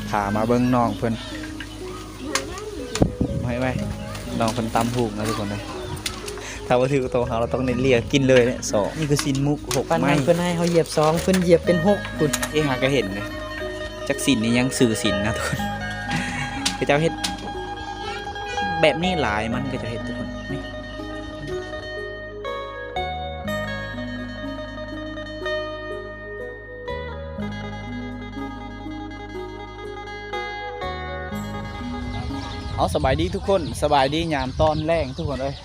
พามาเบิ้งน้องเพิ่นไว้น้องเพิ่นตำหูกนะทุกคนเลยถ้าว่าถือโตเฮาเราต้องเลียกินเลยเนี่ยสองนี่คือซินมุก6 ปัน ไม้ นั้นเพิ่นให้เขาเหยียบ2เพิ่นเหยียบเป็น6คุณ หาก็เห็นเลยจักสินนี่ยังสื่อสินนะทุกคนพระเจ้าเฮ็ดแบบนี้หลายมันก็จะเฮ็ดทุกคนนี่เอาสบายดีทุกคนสบายดียามตอนแรงทุกคนเลย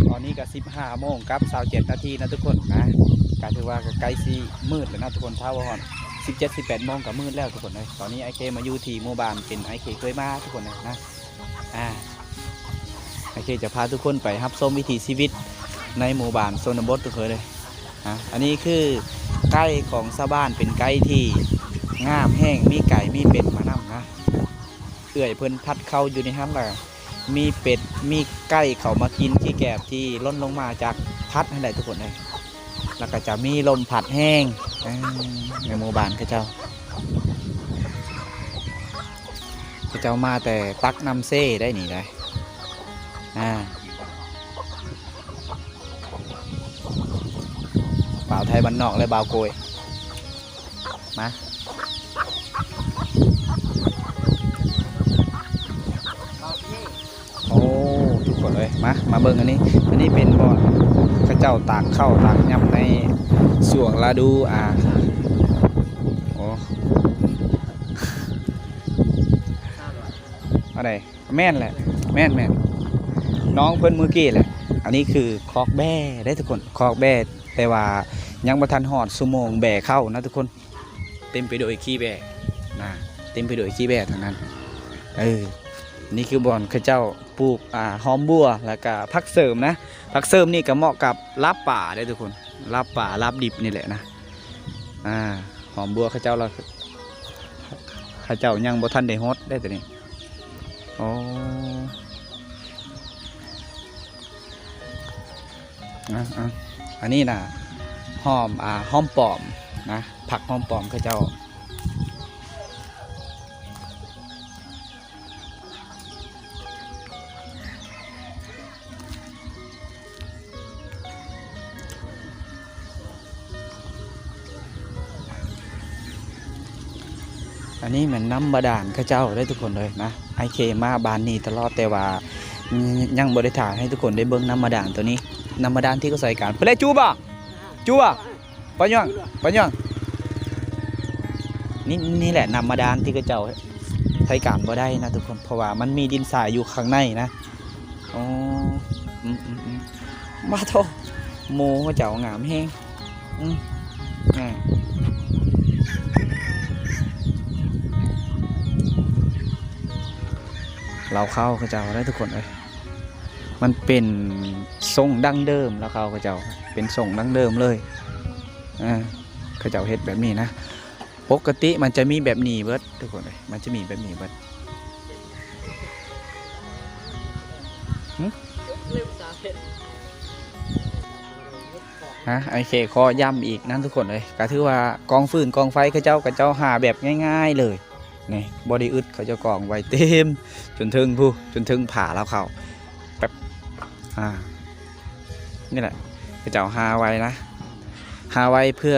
ตอนนี้ก็15 โมงกับ27 นาทีนะทุกคนนะก็ถือว่าใกล้สิมืดแล้วนะทุกคนถ้าว่าฮอด17-18 โมงก็มืดแล้วทุกคนเลยตอนนี้ไอเคมาอยู่ที่หมู่บ้านเป็นไอเคเคยมาทุกคนเลยนะไอเคจะพาทุกคนไปรับชมวิถีชีวิตในหมู่บ้านโซนบดทุกคนเลยอันนี้คือไก่ของชาวบ้านเป็นไก่ที่งามแห้งมีไก่มีเป็ดมานำนะเอื่อยเพิ่นพัดเข้าอยู่ในห้ำแหละมีเป็ดมีไก่เขามากินที่แกบที่ล้นลงมาจากพัดให้ได้ทุกคนเลยแล้วก็จะมีลมผัดแห้งในหมู่บ้านเขาเจ้ามาแต่ตักน้ำเซ่ได้หนีได้บ่าวไทยบ้านนอกและบ่าวโกยมาโอ้ทุกคนเลยมาเบิ่งอันนี้เป็นบ่อนเขาเจ้าตากเข้าตากย่ำในส่วงฤดูโอ้อะไรแม่นแหละแม่นน้องเพิ่นมือกี้แหละอันนี้คือคอกแบ่ได้ทุกคนคอกแบ่แต่ว่ายังบ่ทันหอดชั่วโมงแบ่เข้านะทุกคนเต็มไปด้วยขี้แบ่เต็มไปด้วยขี้แบ่ทั้งนั้นนี่คือบ่อนเขาเจ้าปลูกหอมบัวแล้วก็ผักเสริมนะผักเสริมนี่ก็เหมาะกับลาบป่าได้ทุกคนลาบป่าลาบดิบนี่แหละนะหอมบัวเขาเจ้ายังบ่ทันได้ฮอดได้ตัวนี้โอ้อันนี้นะหอมปอมนะผักหอมปอมเขาเจ้าอันนี้เหมือนน้ำบาดาลข้าเจ้าได้ทุกคนเลยนะไอเคมาบานนี้ตลอดแต่ว่ายังบริถ่ายให้ทุกคนได้เบิ้งน้ำบาดาลตัวนี้น้ำบาดาลที่เขาใส่กันเพื่อจูบปะย่องนี่แหละน้ำบาดาลที่ข้าเจ้าใช้การบ่ได้นะทุกคนเพราะว่ามันมีดินทรายอยู่ข้างในนะอ๋อมาโถโมข้าเจ้างามแห้งเราเข้าเขาเจ้าได้ทุกคนเลยมันเป็นทรงดั้งเดิมแล้วเขาเจ้าเป็นทรงดั้งเดิมเลยเขาเจ้าเฮ็ดแบบนี้นะปกติมันจะมีแบบนี้เบิดทุกคนเลยมันจะมีแบบนี้เบิดไอเคขอย้ำอีกนั่นทุกคนเลยก็ถือว่ากองฟืนกองไฟเขาเจ้าหาแบบง่ายๆเลยนี่บอดี้อึดเขาจะกองไว้เต็มจนถึงผ่าแล้วเขาแบบนี่แหละเขาจะหาไว้นะหาไว้เพื่อ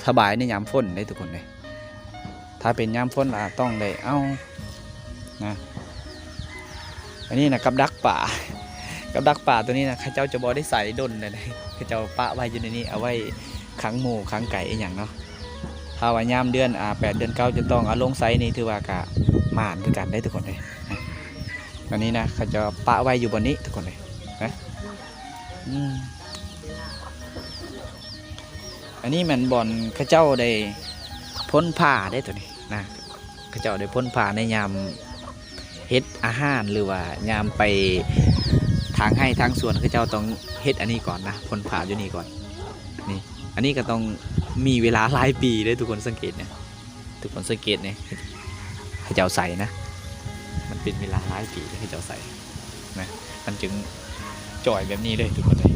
สบายในยามฝนได้ทุกคนเลยถ้าเป็นยามฝนล่ะต้องได้เอานะอันนี้นะกับดักป่าตัวนี้นะเขาเจ้าจะบอได้ใส่ดนเลยเขาเจ้าปะไว้อยู่ในนี้เอาไว้ขังหมูขังไก่อย่างเนาะถ้าว่ายามเดือน8 เดือน 9จะต้องเอาลงไซนี่ถือว่ากะม่านคือกันได้ทุกคนเลยอันนี้นะเขาจะปะไว้อยู่บนนี้ทุกคนเลยนะอันนี้มันบ่อนเขาเจ้าได้พ้นผ่าได้ตัวนี้นะเขาเจ้าได้พ้นผ่าในยามเฮ็ดอาหารหรือว่ายามไปทางให้ทางสวนเขาเจ้าต้องเฮ็ดอันนี้ก่อนนะพ้นผ่าอยู่นี่ก่อนนี่อันนี้ก็ต้องมีเวลาหลายปีเลยทุกคนสังเกตเนี่ยให้เจ้าใส่นะมันเป็นเวลาหลายปีให้เจ้าใส่นะมันจึงจ่อยแบบนี้เลยทุกคนเลย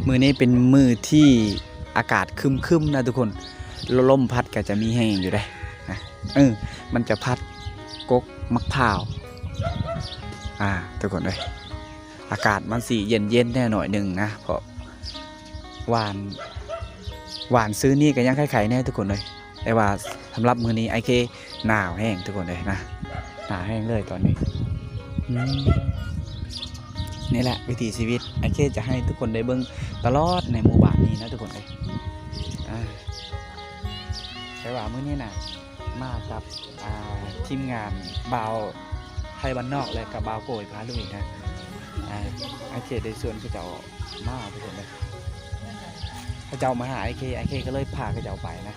มือนี้เป็นมือที่อากาศครึมๆนะทุกคน ลมพัดก็จะมีแห้งอยู่ได้นะมันจะพัดกกมะพร้าวทุกคนเลยอากาศมันสีเย็นแน่หน่อยหนึ่งนะเพราะหวานซื้อนี่ก็ยังไข่แน่ทุกคนเลยแต่ว่าสำหรับมื้อนี้ไอเคหนาวแห้งทุกคนเลยนะหนาวแห้งเลยตอนนี้นี่แหละวิถีชีวิตไอเคจะให้ทุกคนได้เบิ่งตลอดในหมู่บ้านนี้นะทุกคนเลยใช่ว่ามื้อนี้นะมากับทีมงานบ่าวไทยบ้านนอกและกับบ่าวโกยพาลุยนะไอเคได้ส่วนเขาเจ้ามาทุกคนเลยเขาเจ้ามาหาไอเคก็เลยพาเขาเจ้าไปนะ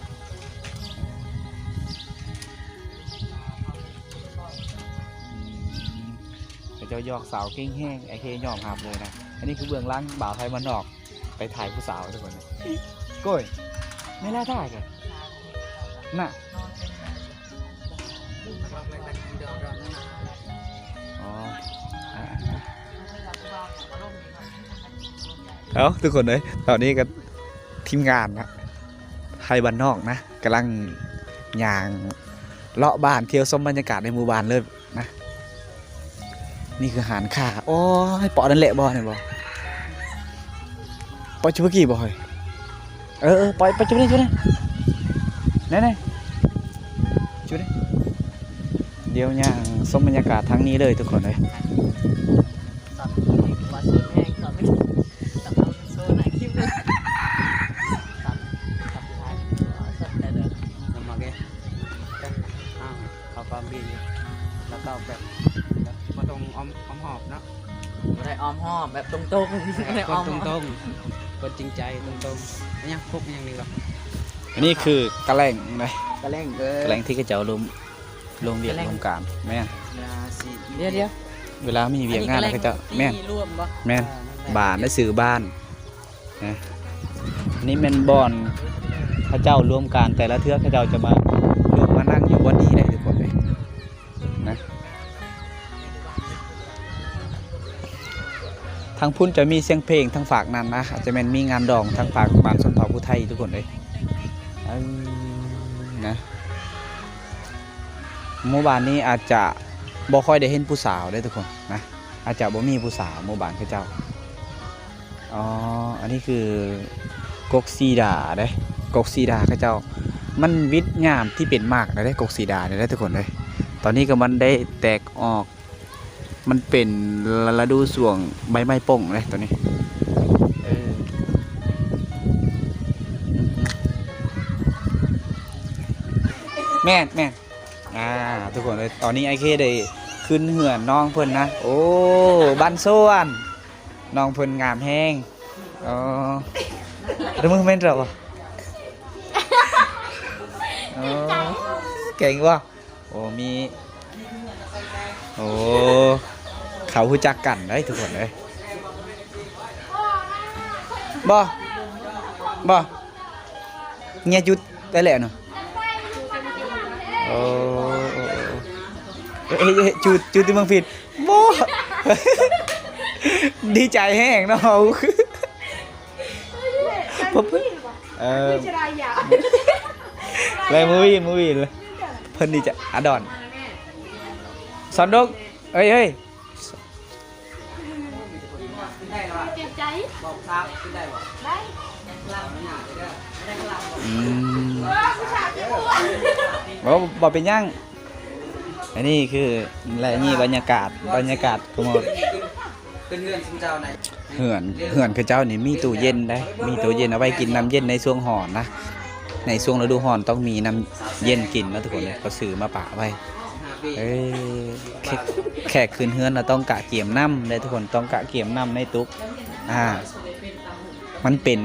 เขาเจ้ายอกสาวเก่งแห้งไอเคยอมหับเลยนะอันนี้คือเบื้องหลังบ่าวไทยบ้านนอกไปถ่ายผู้สาวทุกคนโก้ยไม่ล่าท่ากันน่ะเอาทุกคนเลยตอนนี้ก็ทีมงานนะไทยบ้านนอกนะกำลังย่างเลาะบ้านเที่ยวชมบรรยากาศในหมู่บ้านเลยนะนี่คือหารข่าโอ้ให้ปอนั่นแหละบอเนี่ยบอปอจุบกี่บอยปล่อยไปจุบนี่ไหนจุบนี่เดี๋ยวย่างชมบรรยากาศทั้งนี้เลยทุกคนเลยแล้วก็แบบมาตรงอ้อมหอบเนาะ บ่ได้ออมห้อมแบบตรงๆบ่ได้ออม ตรงๆคนจริงใจตรงๆยังพกยังดีหรอ อันนี้คือกระแลงนะ กระแลง กระแลงที่กระเจ้าลงเวียกลงการแม่น เดี๋ยว เวลามีเวียกงานแล้วกระเจ้าแม่น รวมบ่ แม่นบ้านและสื่อบ้านนะนี่เป็นบอนพระเจ้ารวมการแต่ละเทือกพระเจ้าจะมารวมมานั่งอยู่บนนี้ได้ทุกคนเลยนะทางพุ่นจะมีเสียงเพลงทางฝากนั้นนะอาจจะเป็นมีงานดองทางฝากบ้านชนเผ่าผู้ไทยทุกคนเลยนะหมู่บ้านนี้อาจจะบ่ค่อยได้เห็นผู้สาวได้ทุกคนนะอาจจะบ่มีผู้สาวหมู่บ้านพระเจ้าอันนี้คือกกซีดาเด้กกซีดาพระเจ้ามันวิทย์งามที่เป็นมากนะได้กกซีดาได้ทุกคนเลยตอนนี้ก็มันได้แตกออกมันเป็นฤดูส่วงใบไม้ป่งเลยตัวนี้แม่ทุกคนเลยตอนนี้ไอเคได้ขึ้นเหือนน้องเพิ่นนะโอ้บ้านส่วนน้องเพิ่นงามแห้งแล้วมึงเป็นเหรอเก่งว่ะโอ้มีโอ้เขารู้จักกันได้ทุกคนเลยบ่เงี้ยจุดได้แหละเนาะโอ้จุดที่เมืองผิดบ่ดีใจแห้งเนาะเลยมูวี่เลยเพิ่นดีจะอดอนสอนดกเฮ้ยเจ็บใจ บอกครับขึ้นได้บ่ ได้ บ่เป็นยังอันนี้คืออะไรนี่บรรยากาศก็หมด ขึ้นเรือนชิมเจ้าไหน เหือนคือเจ้านี่มีตู้เย็นได้มีตู้เย็นเอาไว้กินน้ำเย็นในช่วงห่อนนะในช่วงฤดูห่อนต้องมีน้ำเย็นกินนะทุกคนเลยเขาซื้อมาปะไว้แขกคืนเฮือนเราต้องกะเกี่ยมน้ำได้ทุกคนต้องกะเกี่ยมน้ำในตุ๊กมันเป็น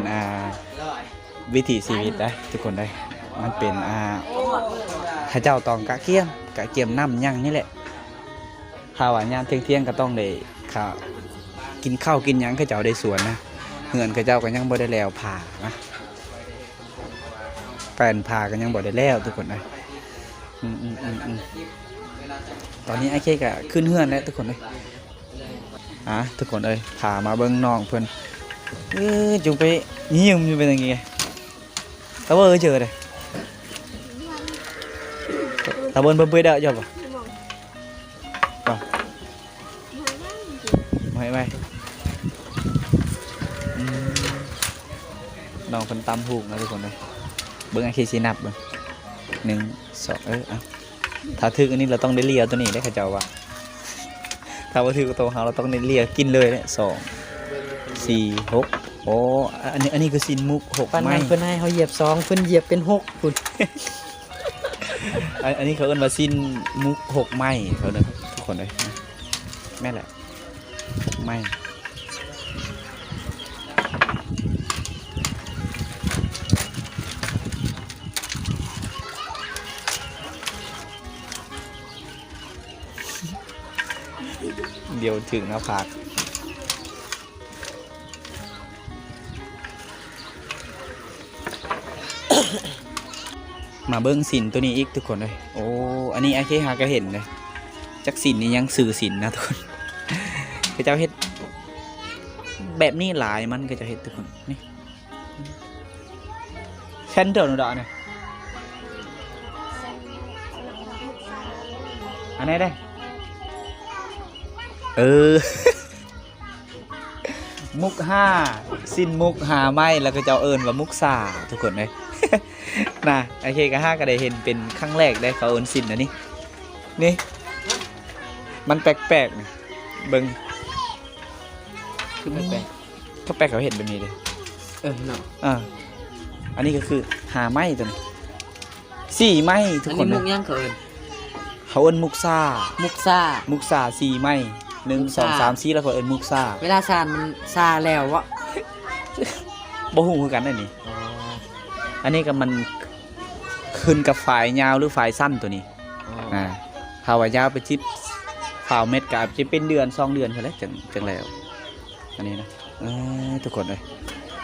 วิถีชีวิตได้ทุกคนได้มันเป็นข้าเจ้าต้องกะเกี่ยมน้ำย่างนี่แหละข้าวย่างเที่ยงก็ต้องได้ข้าวกินข้าวกินหยังข้าเจ้าได้สวนนะเฮือนข้าเจ้าก็ยังบ่ได้แล้วผ่านะแฟนผ่าก็ยังบ่ได้แล้วทุกคนเลยตอนนี้ไอ้เคกะขึ้นเฮือนแล้วทุกคนเลยทุกคนเลยพามาเบิ่งน้องเพิ่นจุงไปยิ้มอยู่เป็นยังไงแต่ว่าเจอเลย ตะบนเบิ่มเปื่อยเด้อจบบ่ไม่น้องคนตำหูกนะทุกคนเลยเบิ่งไอ้เคซีนับเบิ่ง1 2เอาถ้าถึกอันนี้เราต้องได้เลียตัวนี้ได้เขาเจ้าว่าถ้าว่าถึกตัวเฮาเราต้องได้เลียกินเลยเนี่ย2 4 6โอ้อันนี้คือสินมุก6 ปัน ไม้ นั้นเพิ่นให้เฮาเหยียบ2เพิ่นเหยียบเป็น6พุ่น อันนี้เขาเอิ้นว่าสินมุก6ไม้เขาเด้อทุกคนเลยแม่นแหละ6ไม้เดี๋ยวถึงนะพักมาเบิ้งสินตัวนี้อีกทุกคนเลยโอ้อันนี้ไอ้เคหาก็เห็นเลยจักสินนี่ยังสื่อสินนะทุกคนก็จะเฮ็ดแบบนี้หลายมันก็จะเฮ็ดทุกคนนี่แคนเดิลนูดาเนี่ยอันไหนได้มุก5สิ้นมุก5ไม้แล้วก็จะเอิญว่ามุกซาทุกคนเลยนะไอเคกับ5ก็ได้เห็นเป็นครั้งแรกได้เขาเอิญสิ้นนะนี่มันแปลกๆนะเบิ้งคือแปลกๆเขาเห็นแบบนี้เลยเนาะอันนี้ก็คือ5ไม้ตัวนี้4ไม้ทุกคน อันนี้มุกยังเขาเอิ้น เขาเอิญมุกซา4ไม้1 2 3 4แล้วก็เอิญมุกซาเวลาซานมันซาแล้ววะ บ่ฮู้คือกันได้นี่อันนี้ก็มันขึ้นกับฝ่ายยาวหรือฝ่ายสั้นตัวนี้ถ้าว่ายาวไปจิบฝ่าเม็ดก็จะเป็นเดือน2 เดือนเท่านั้นจังแล้วอันนี้นะทุกคนเลย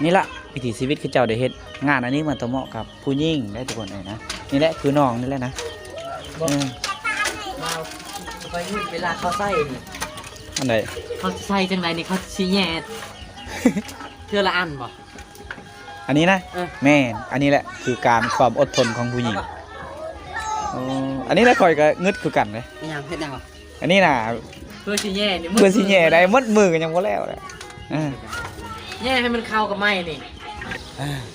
นี่ละวิถีชีวิตคือเจ้าได้เฮ็ดงานอันนี้มันต้องเหมาะกับผู้หญิงได้ทุกคนเลยนะนี่แหละคือน้องนี่แหละนะไปเวลาเขาใส่นี่ อันไหน เขาใส่จังไรนี่เขาชี้แย่เทื่อละอันบ่อันนี้นะแม่อันนี้แหละคือการความอดทนของผู้หญิงอันนี้นะคอยก็งึดคือกันเลยยังเฮ็ดยังอันนี้นะเพื่อชี้แย่นี่เพื่อชี้แย่ได้มัดมือกันยังบ่แล้วเลยแย่ให้มันเข้ากับไม้นี่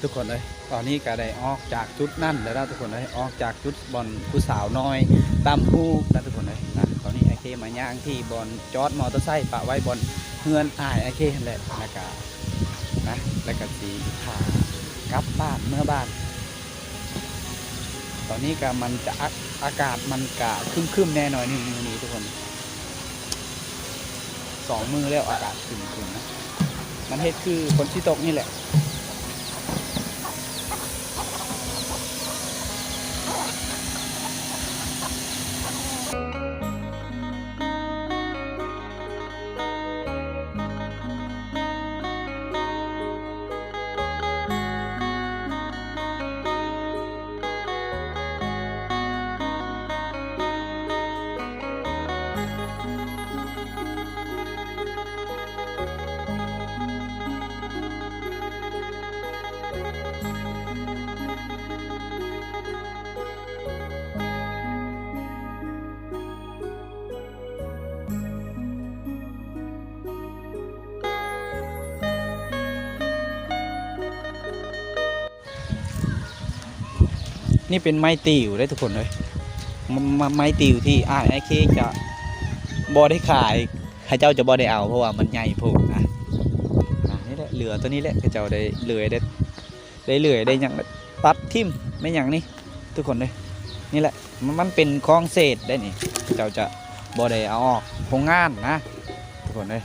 ทุกคนเลยตอนนี้ก็ได้ออกจากจุดนั่นแล้วทุกคนเลยออกจากจุดบอลผู้สาวน้อยตามผู้นะทุกคนเลยนะตอนนี้ไอเคมาย่างที่บอลจอดมอเตอร์ไซค์ปะไว้บอลเฮือนไอเคแหละนะแล้วก็สีขากลับบ้านเมื่อบ้านตอนนี้ก็มันจะอากาศมันกะครึมๆแน่นอนนี่ทุกคน2 มื้อแล้วอากาศครึมๆนะมันเฮ็ดคือฝนที่ตกนี่แหละนี่เป็นไม้ติวได้ทุกคนเลยไม้ติวที่ไอเคจะบอได้ขายให้เจ้าจะบอได้เอาเพราะว่ามันใหญ่โพดนะนี่แหละเหลือตัวนี้แหละให้เจ้าได้เหลือได้อย่างตัดทิ่มไม่อย่างนี้ทุกคนเลยนี่แหละมันเป็นคลองเศษได้นี่เจ้าจะบอได้เอาออกโครงงานนะทุกคนเลย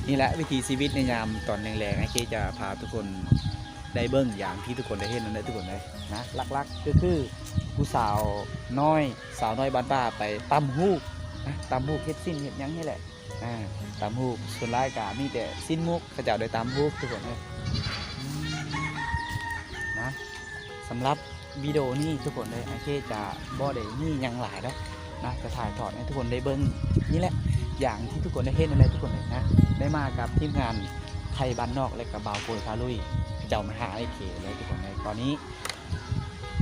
นี่แหละวิถีชีวิตในยามตอนแรงๆไอเคจะพาทุกคนได้เบิ้งอย่างที่ทุกคนได้เห็นนั่นแหละทุกคนเลยนะลักๆก็คือผู้สาวน้อยบ้านป้าไปตำฮูกนะตำฮูกเฮ็ดสิ้นเฮ็ดยังนี่แหละตำฮูกส่วนรายการมีแต่สิ้นมุกเขาเจ้าได้ตำฮูกทุกคนเลยนะสำหรับวิดีโอนี้ทุกคนเลยไอเคจะบ่ได้มีอย่างหลายแล้วนะจะถ่ายทอดให้ทุกคนได้เบิ้งนี่แหละอย่างที่ทุกคนได้เห็นนั่นแหละทุกคนเลยนะได้มากับทีมงานไทยบ้านนอกและกับบ่าวโกยพาลุยเจ้ามาหาไอเคเลยทุกคนเลยตอนนี้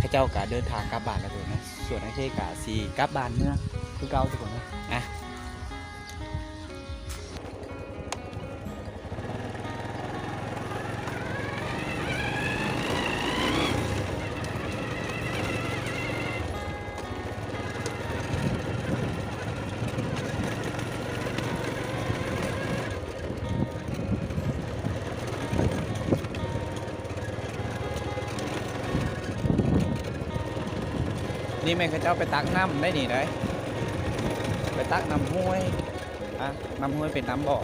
ข้าเจ้าก็เดินทางกลับบ้านแล้วตัวนะ ส่วนไอเคกะสีกลับบ้านเมื่อคือเก่าทุกคนนะอ่ะนี่แม่เขาเจ้าไปตักน้ำได้นี่เลยไปตักน้ำห้วยอ่ะน้ำห้วยเป็นน้ำบ่อ